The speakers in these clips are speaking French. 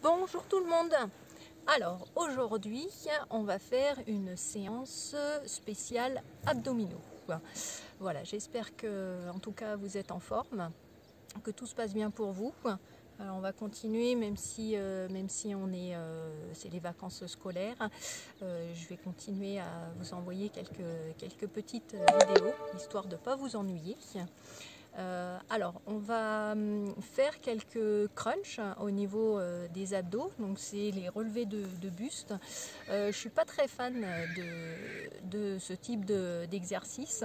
Bonjour tout le monde. Alors aujourd'hui on va faire une séance spéciale abdominaux. Voilà, j'espère que en tout cas vous êtes en forme, que tout se passe bien pour vous. Alors on va continuer même si on est c'est les vacances scolaires. Je vais continuer à vous envoyer quelques petites vidéos histoire de ne pas vous ennuyer. Alors, on va faire quelques crunchs au niveau des abdos, donc c'est les relevés de buste. Je ne suis pas très fan de ce type d'exercice.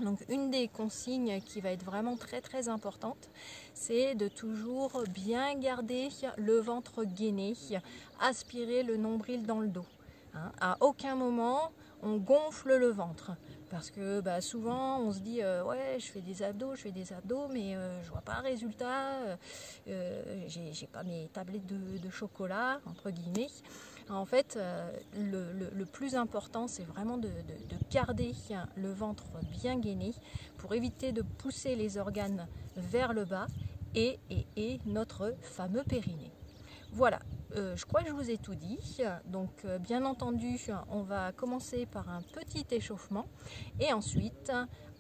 Donc une des consignes qui va être vraiment très importante, c'est de toujours bien garder le ventre gainé, aspirer le nombril dans le dos. À aucun moment on gonfle le ventre. Parce que souvent on se dit ouais je fais des abdos mais je vois pas un résultat, j'ai pas mes tablettes de chocolat entre guillemets. En fait le plus important c'est vraiment de garder le ventre bien gainé pour éviter de pousser les organes vers le bas et notre fameux périnée. Voilà, je crois que je vous ai tout dit. Donc bien entendu, on va commencer par un petit échauffement et ensuite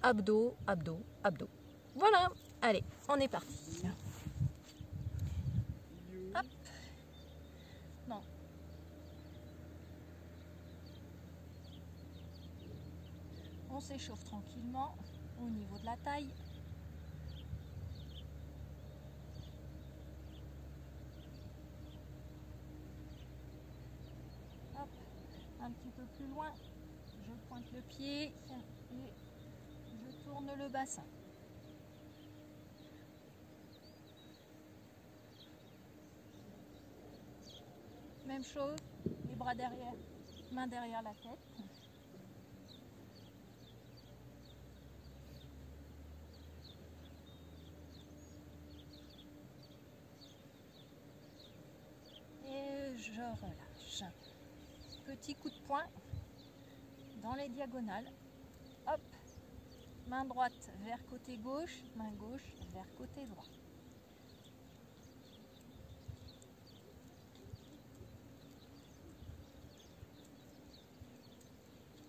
abdos, abdos, abdos. Voilà, allez, on est parti. Hop. Non. On s'échauffe tranquillement au niveau de la taille. Un petit peu plus loin, je pointe le pied et je tourne le bassin. Même chose, les bras derrière, main derrière la tête. Et je relâche. Petit coup de poing dans les diagonales. Hop, main droite vers côté gauche, main gauche vers côté droit.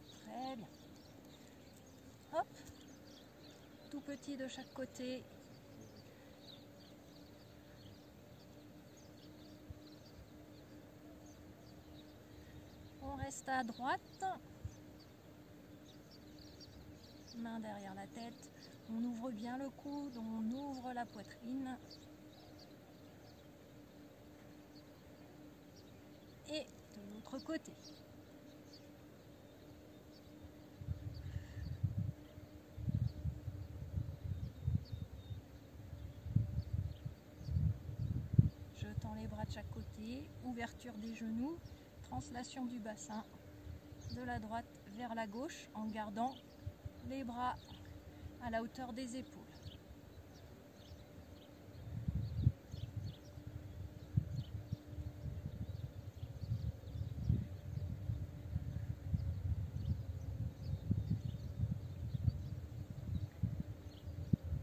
Très bien. Hop, tout petit de chaque côté. On reste à droite. Main derrière la tête, on ouvre bien le coude, on ouvre la poitrine et de l'autre côté. Je tends les bras de chaque côté, ouverture des genoux, translation du bassin de la droite vers la gauche en gardant les bras à la hauteur des épaules.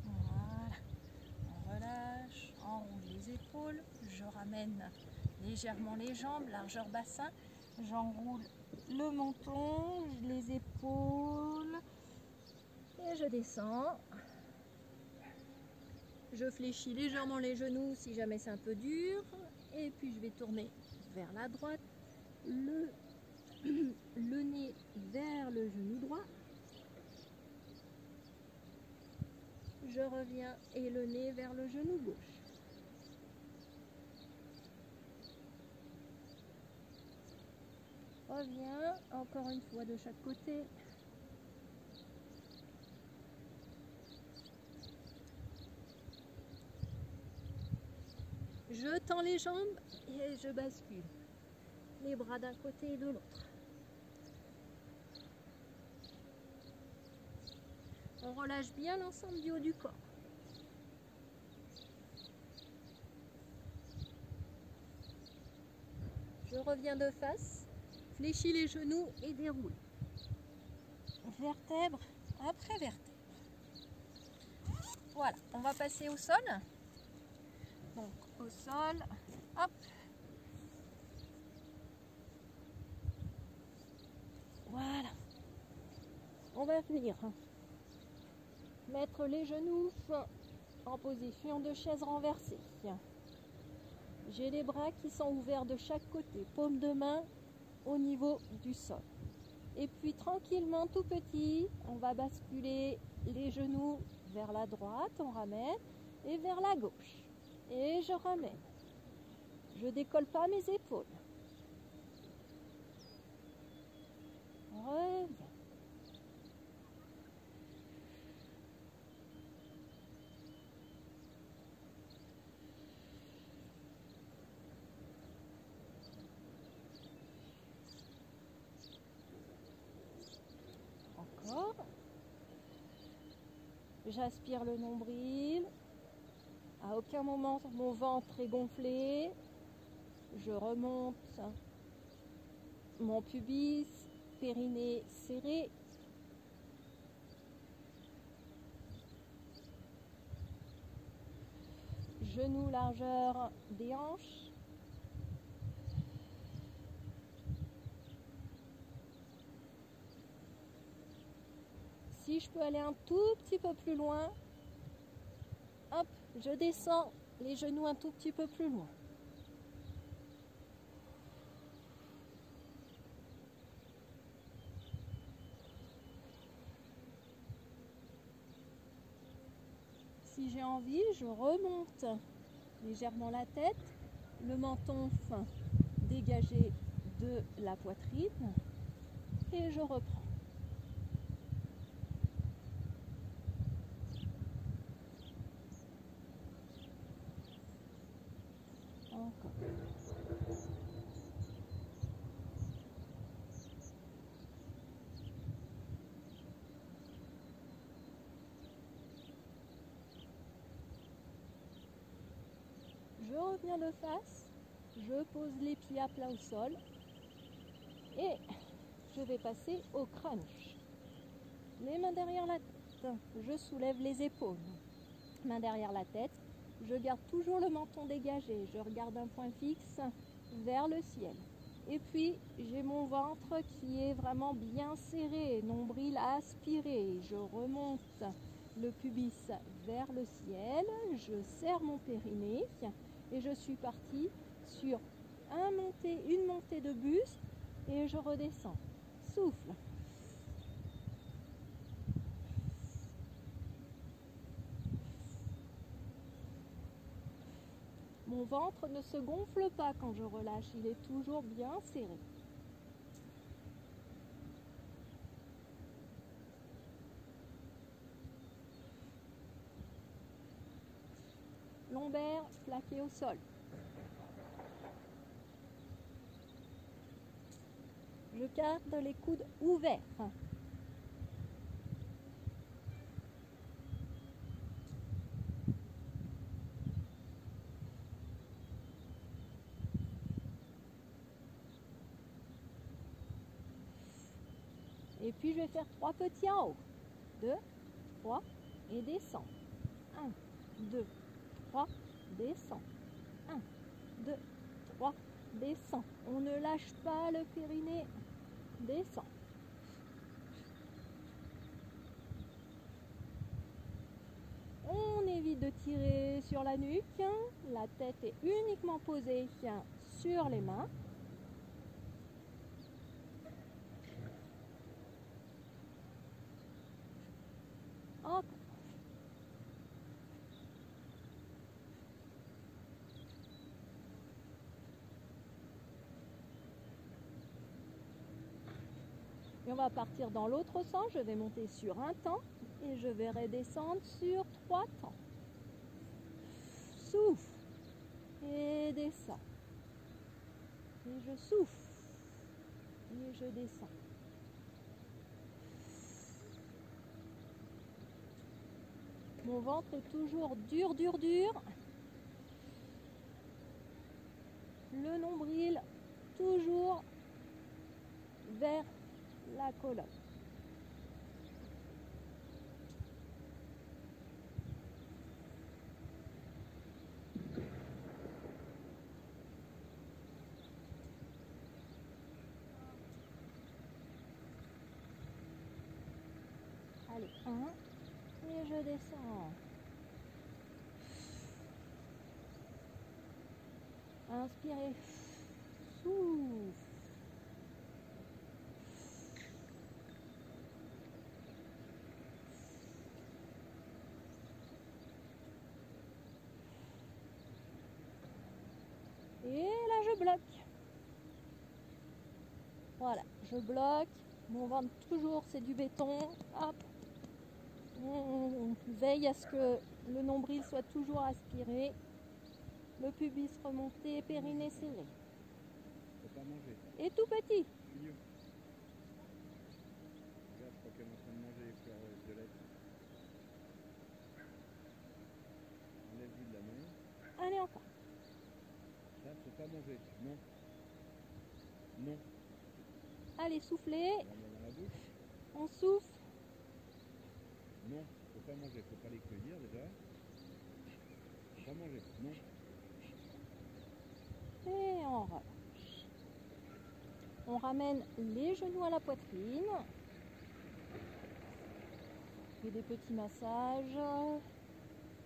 Voilà, on relâche, on enroule les épaules, je ramène légèrement les jambes, largeur bassin, j'enroule le menton, les épaules et je descends. Je fléchis légèrement les genoux si jamais c'est un peu dur et puis je vais tourner vers la droite, le nez vers le genou droit. Je reviens et le nez vers le genou gauche. Reviens, encore une fois de chaque côté. Je tends les jambes et je bascule. Les bras d'un côté et de l'autre. On relâche bien l'ensemble du haut du corps. Je reviens de face, fléchis les genoux et déroule. Vertèbre après vertèbre. Voilà, on va passer au sol. Donc au sol, hop, va venir mettre les genoux en position de chaise renversée. J'ai les bras qui sont ouverts de chaque côté, paume de main au niveau du sol. Et puis tranquillement, tout petit, on va basculer les genoux vers la droite, on ramène, et vers la gauche. Et je ramène. Je décolle pas mes épaules. Reviens. Encore. J'aspire le nombril. À aucun moment mon ventre est gonflé. Je remonte mon pubis, périnée serré. Genoux largeur des hanches. Si je peux aller un tout petit peu plus loin, hop, je descends les genoux un tout petit peu plus loin. Si j'ai envie, je remonte légèrement la tête, le menton fin dégagé de la poitrine et je reprends. Encore. Je reviens de face, je pose les pieds à plat au sol et je vais passer au crunch. Les mains derrière la tête, je soulève les épaules. Main derrière la tête, je garde toujours le menton dégagé, je regarde un point fixe vers le ciel. Et puis j'ai mon ventre qui est vraiment bien serré, nombril aspiré. Je remonte le pubis vers le ciel, je serre mon périnée et je suis partie sur une montée de buste et je redescends. Souffle. Mon ventre ne se gonfle pas quand je relâche, il est toujours bien serré. Lombaire plaqué au sol. Je garde les coudes ouverts. Et puis je vais faire 3 petits en haut. 2, 3 et descends. 1, 2, 3, descends. 1, 2, 3, descends. On ne lâche pas le périnée. Descends. On évite de tirer sur la nuque. La tête est uniquement posée sur les mains. Hop. Et on va partir dans l'autre sens. Je vais monter sur un temps et je vais redescendre sur 3 temps. Souffle et descends. Et je souffle et je descends. Mon ventre est toujours dur, dur, dur. Le nombril toujours vers la colonne. Allez, 1. Et je descends. Inspirez. Souffle. Et là, je bloque. Voilà, je bloque. Mon ventre, toujours, c'est du béton. Hop. On veille à ce que le nombril soit toujours aspiré. Le pubis remonté, périnée serré. Faut pas manger. Et tout petit. Regarde, je crois qu'elle est en train de manger les fleurs violettes. Enlève-lui de la main. Allez, encore. Ça, faut pas manger. Non. Non. Allez, soufflez. On va dans la bouche. On souffle. Non, faut pas manger. Faut pas les cueillir déjà. Faut pas manger. Non. Et on relâche. On ramène les genoux à la poitrine. Et des petits massages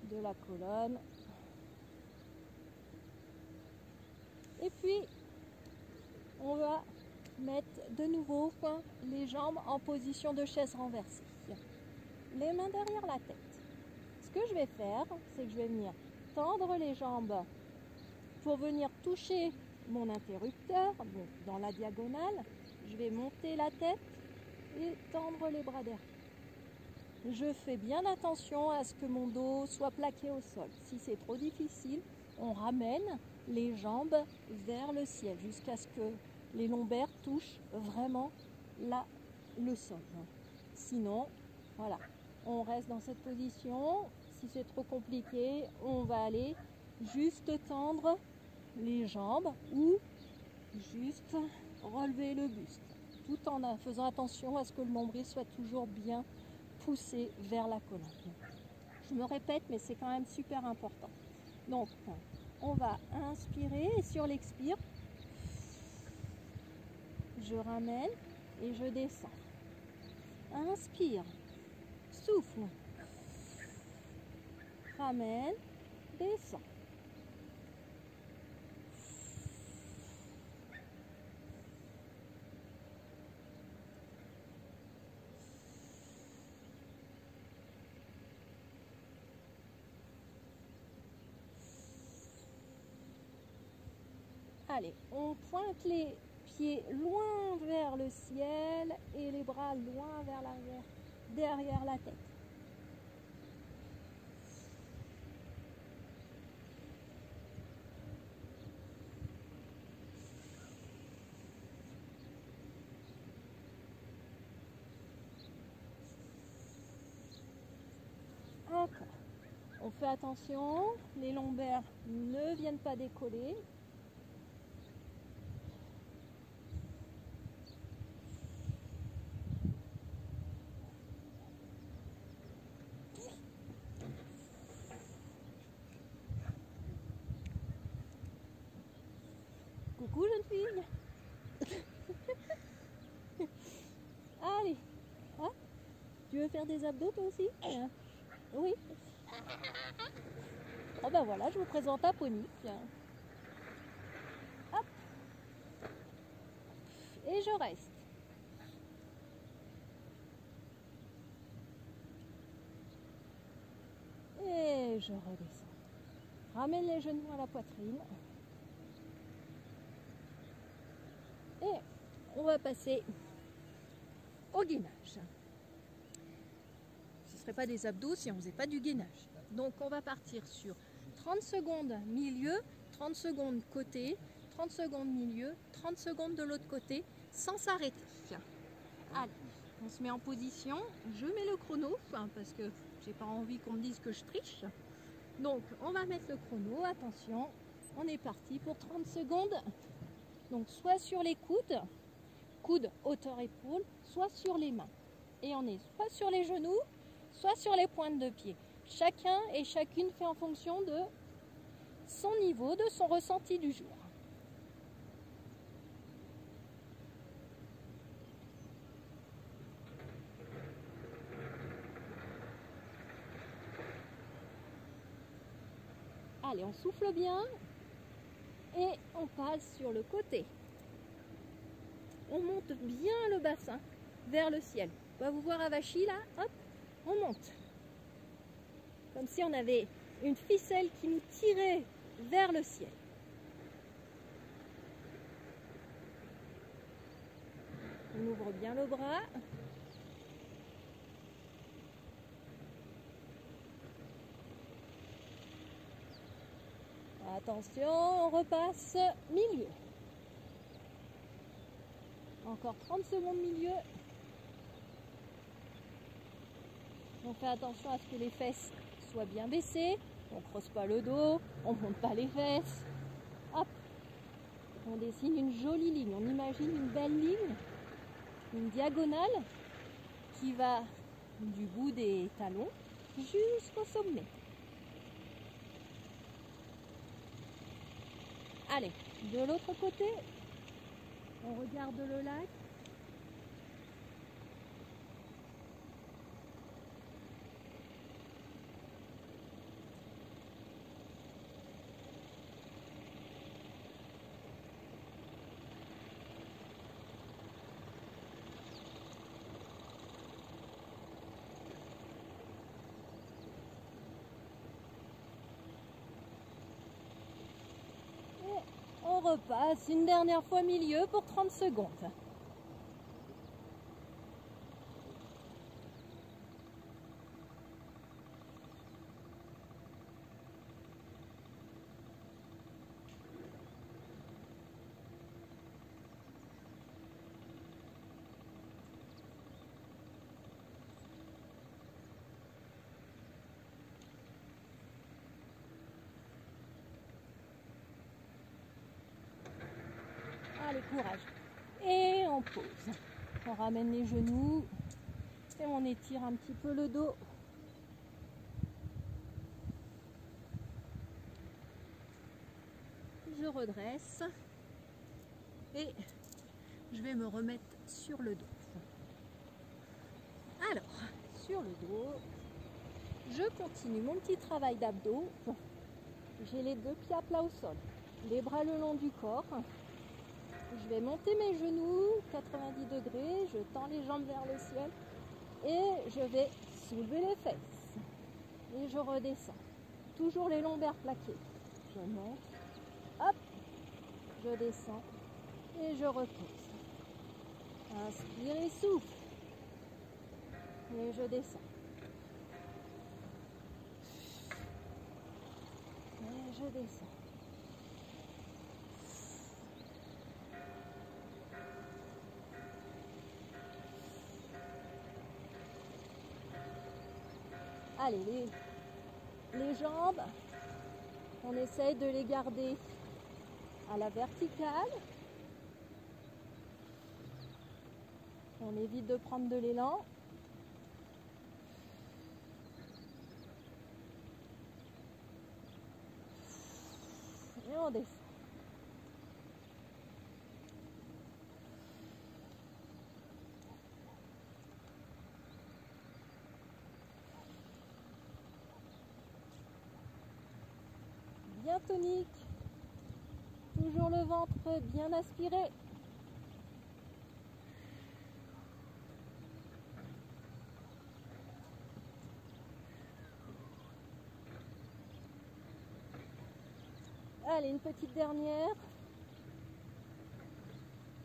de la colonne. Et puis, on va mettre de nouveau les jambes en position de chaise renversée. Les mains derrière la tête. Ce que je vais faire, c'est que je vais venir tendre les jambes pour venir toucher mon interrupteur, donc dans la diagonale. Je vais monter la tête et tendre les bras derrière. Je fais bien attention à ce que mon dos soit plaqué au sol. Si c'est trop difficile, on ramène les jambes vers le ciel jusqu'à ce que les lombaires touchent vraiment le sol. Sinon, voilà, on reste dans cette position. Si c'est trop compliqué, on va aller juste tendre les jambes ou juste relever le buste, tout en faisant attention à ce que le nombril soit toujours bien poussé vers la colonne. Je me répète, mais c'est quand même super important. Donc, on va inspirer et sur l'expire, je ramène et je descends. Inspire, souffle, ramène, descend. Allez, on pointe les pieds loin vers le ciel et les bras loin vers l'arrière, derrière la tête. Encore. On fait attention, les lombaires ne viennent pas décoller. Coucou jeune fille. Allez, hein? Tu veux faire des abdos toi aussi? Oui. Oh ben voilà, je vous présente Aponique. Hop. Et je reste. Et je redescends. Ramène les genoux à la poitrine. Et on va passer au gainage. Ce ne serait pas des abdos si on ne faisait pas du gainage. Donc on va partir sur 30 secondes milieu, 30 secondes côté, 30 secondes milieu, 30 secondes de l'autre côté, sans s'arrêter. Allez, on se met en position. Je mets le chrono, parce que j'ai pas envie qu'on me dise que je triche. Donc on va mettre le chrono, attention, on est parti pour 30 secondes. Donc soit sur les coudes hauteur épaule, soit sur les mains. Et on est soit sur les genoux, soit sur les pointes de pied. Chacun et chacune fait en fonction de son niveau, de son ressenti du jour. Allez, on souffle bien et on passe sur le côté. On monte bien le bassin vers le ciel. On va vous voir avachi là, hop, on monte. Comme si on avait une ficelle qui nous tirait vers le ciel. On ouvre bien le bras. Attention, on repasse milieu. Encore 30 secondes milieu. On fait attention à ce que les fesses soient bien baissées. On ne creuse pas le dos, on ne monte pas les fesses. Hop, on dessine une jolie ligne. On imagine une belle ligne, une diagonale qui va du bout des talons jusqu'au sommet. Allez, de l'autre côté, on regarde le lac. On repasse une dernière fois milieu pour 30 secondes. Allez, courage. Et on pose. On ramène les genoux et on étire un petit peu le dos. Je redresse et je vais me remettre sur le dos. Alors, sur le dos, je continue mon petit travail d'abdos. J'ai les deux pieds à plat au sol, les bras le long du corps. Je vais monter mes genoux 90 degrés, je tends les jambes vers le ciel et je vais soulever les fesses. Et je redescends. Toujours les lombaires plaqués. Je monte, hop, je descends et je repose. Inspire et souffle. Et je descends. Et je descends. Allez, les jambes, on essaye de les garder à la verticale. On évite de prendre de l'élan. Et on descend. Bien tonique. Toujours le ventre bien aspiré. Allez, une petite dernière.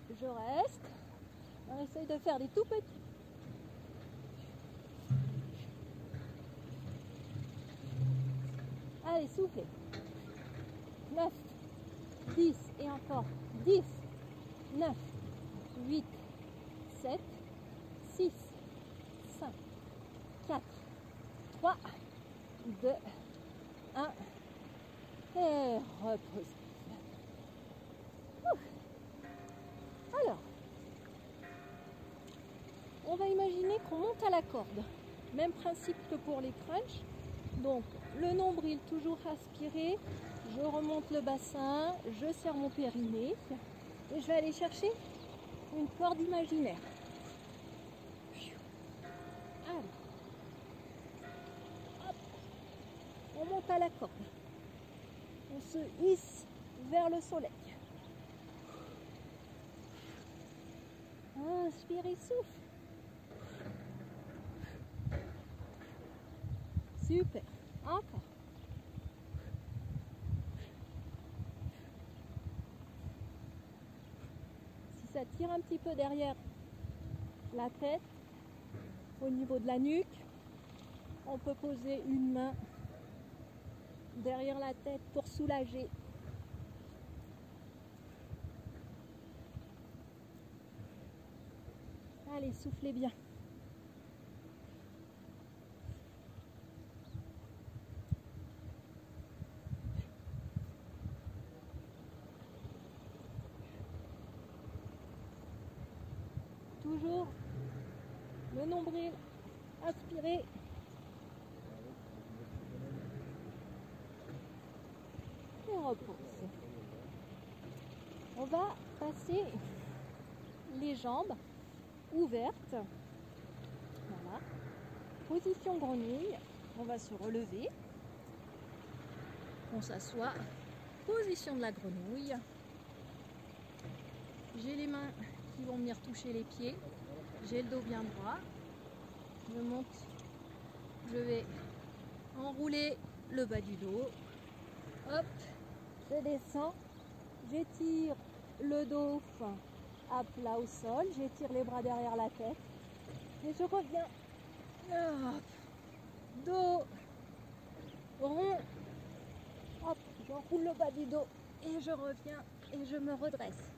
Je reste. On essaye de faire des tout petits. Allez, soufflez. 9, 10 et encore 10, 9, 8, 7, 6, 5, 4, 3, 2, 1 et reposez. Alors, on va imaginer qu'on monte à la corde. Même principe que pour les crunchs. Donc, le nombril toujours aspiré. Je remonte le bassin, je serre mon périnée et je vais aller chercher une corde imaginaire. Allez. Hop. On monte à la corde. On se hisse vers le soleil. Inspire et souffle. Super. Encore. Si ça tire un petit peu derrière la tête, au niveau de la nuque, on peut poser une main derrière la tête pour soulager. Allez, soufflez bien. Toujours le nombril, inspirez. Et repose. On va passer les jambes ouvertes. Voilà. Position grenouille. On va se relever. On s'assoit. Position de la grenouille. J'ai les mains qui vont venir toucher les pieds. J'ai le dos bien droit. Je monte. Je vais enrouler le bas du dos. Hop. Je descends. J'étire le dos à plat au sol. J'étire les bras derrière la tête. Et je reviens. Hop. Dos rond. Hop. J'enroule le bas du dos. Et je reviens. Et je me redresse.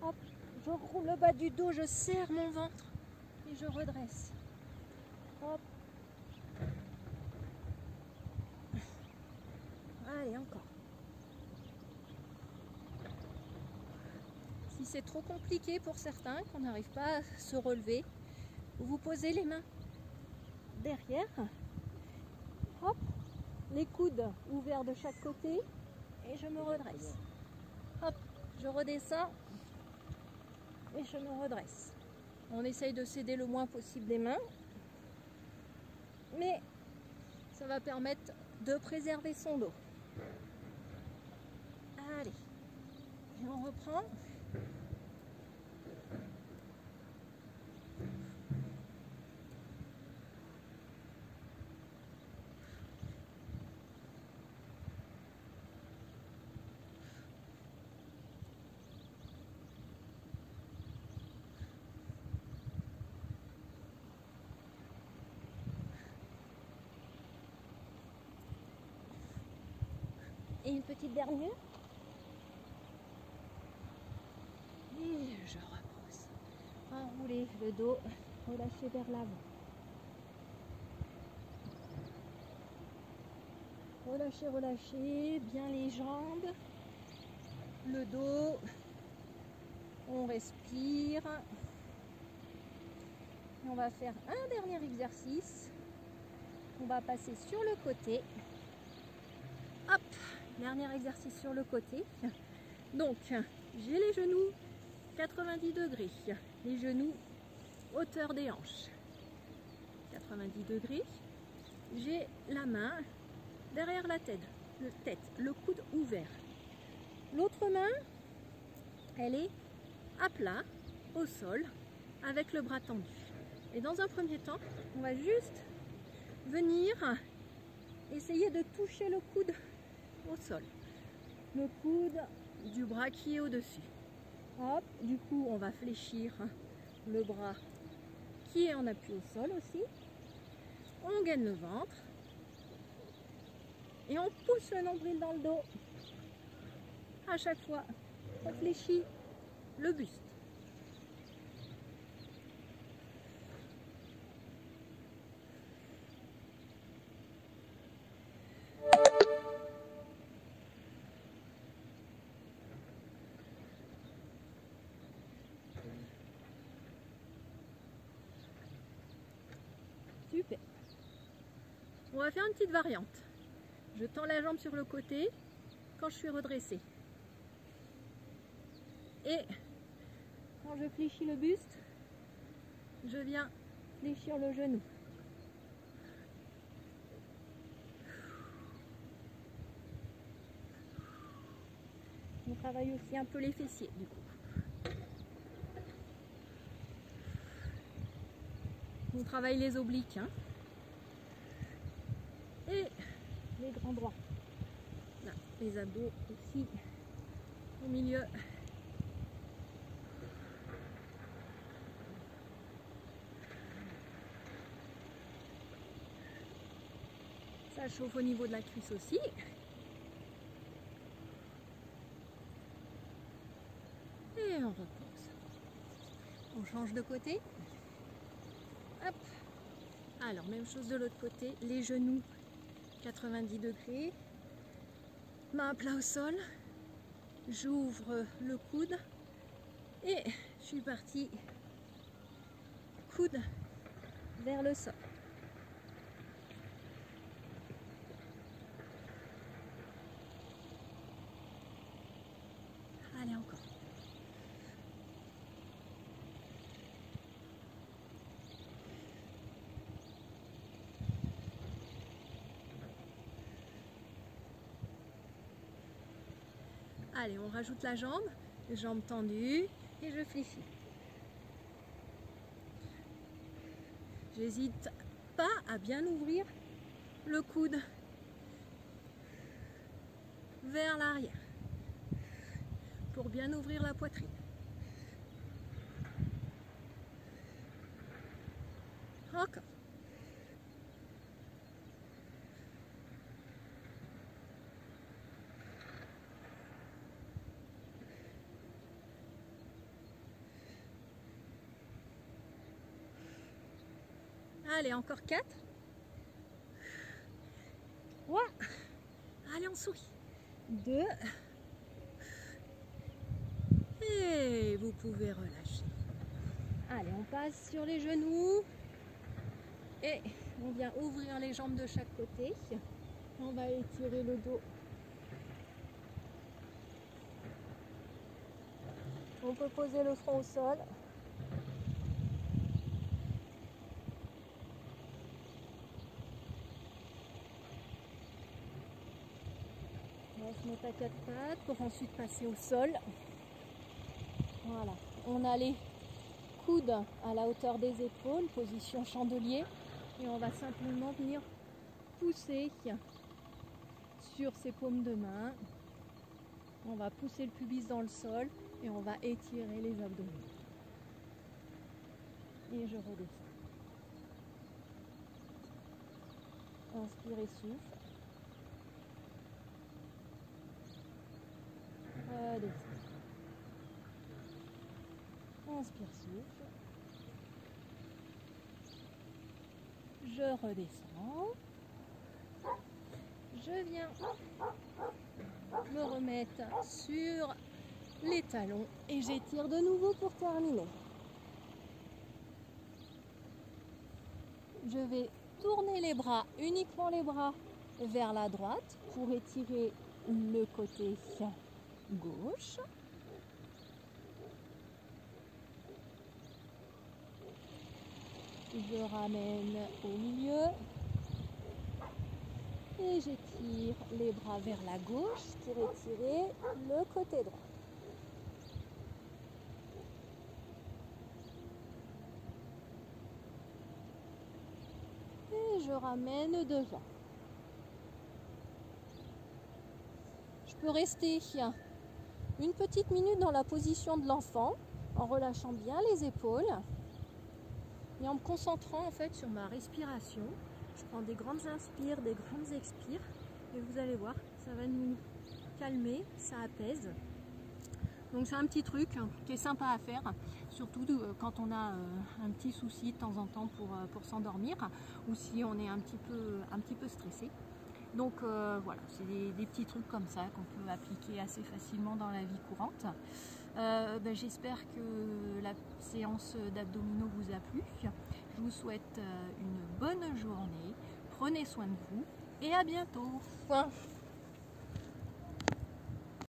Hop. Je roule le bas du dos. Je serre mon ventre. Et je redresse. Hop. Allez, encore. Si c'est trop compliqué pour certains, qu'on n'arrive pas à se relever, vous posez les mains derrière. Hop. Les coudes ouverts de chaque côté. Et je me redresse. Hop. Je redescends. Et je me redresse. On essaye de céder le moins possible les mains. Mais ça va permettre de préserver son dos. Allez. Et on reprend. Et une petite dernière. Et je repose. Enroulez le dos, relâchez vers l'avant. Relâchez, relâchez bien les jambes, le dos. On respire. Et on va faire un dernier exercice. On va passer sur le côté. Hop! Dernier exercice sur le côté. Donc, j'ai les genoux 90 degrés. Les genoux hauteur des hanches. 90 degrés. J'ai la main derrière la tête, le coude ouvert. L'autre main, elle est à plat, au sol, avec le bras tendu. Et dans un premier temps, on va juste venir essayer de toucher le coude au sol. Le coude du bras qui est au-dessus. Hop, du coup, on va fléchir le bras qui est en appui au sol aussi. On gaine le ventre. Et on pousse le nombril dans le dos. À chaque fois, on fléchit le buste. Super. On va faire une petite variante. Je tends la jambe sur le côté quand je suis redressée. Et quand je fléchis le buste, je viens fléchir le genou. On travaille aussi un peu les fessiers du coup. On travaille les obliques hein. Et les grands bras. Là, les abdos aussi au milieu. Ça chauffe au niveau de la cuisse aussi. Et on repose. On change de côté. Hop. Alors, même chose de l'autre côté. Les genoux, 90 degrés. Main à plat au sol. J'ouvre le coude. Et je suis partie. Coude vers le sol. Allez, encore. Allez, on rajoute la jambe, jambe tendue et je fléchis. J'hésite pas à bien ouvrir le coude vers l'arrière pour bien ouvrir la poitrine. Encore. Allez, encore 4. 3. Allez, on sourit. 2. Et vous pouvez relâcher. Allez, on passe sur les genoux. Et on vient ouvrir les jambes de chaque côté. On va étirer le dos. On peut poser le front au sol. On va se mettre à 4 pattes pour ensuite passer au sol. Voilà. On a les coudes à la hauteur des épaules, position chandelier. Et on va simplement venir pousser sur ses paumes de main. On va pousser le pubis dans le sol et on va étirer les abdominaux. Et je redescends. Inspire et souffle. Redescends. Inspire, souffle. Je redescends. Je viens me remettre sur les talons et j'étire de nouveau pour terminer. Je vais tourner les bras, uniquement les bras vers la droite pour étirer le côté gauche. Je ramène au milieu et j'étire les bras vers la gauche pour étirer le côté droit. Et je ramène devant. Je peux rester une petite minute dans la position de l'enfant en relâchant bien les épaules. Et en me concentrant en fait sur ma respiration. Je prends des grandes inspires, des grandes expires. Et vous allez voir, ça va nous calmer, ça apaise. Donc c'est un petit truc qui est sympa à faire, surtout quand on a un petit souci de temps en temps pour s'endormir, ou si on est un petit peu stressé. Donc voilà, c'est des petits trucs comme ça qu'on peut appliquer assez facilement dans la vie courante. J'espère que la séance d'abdominaux vous a plu. Je vous souhaite une bonne journée. Prenez soin de vous et à bientôt.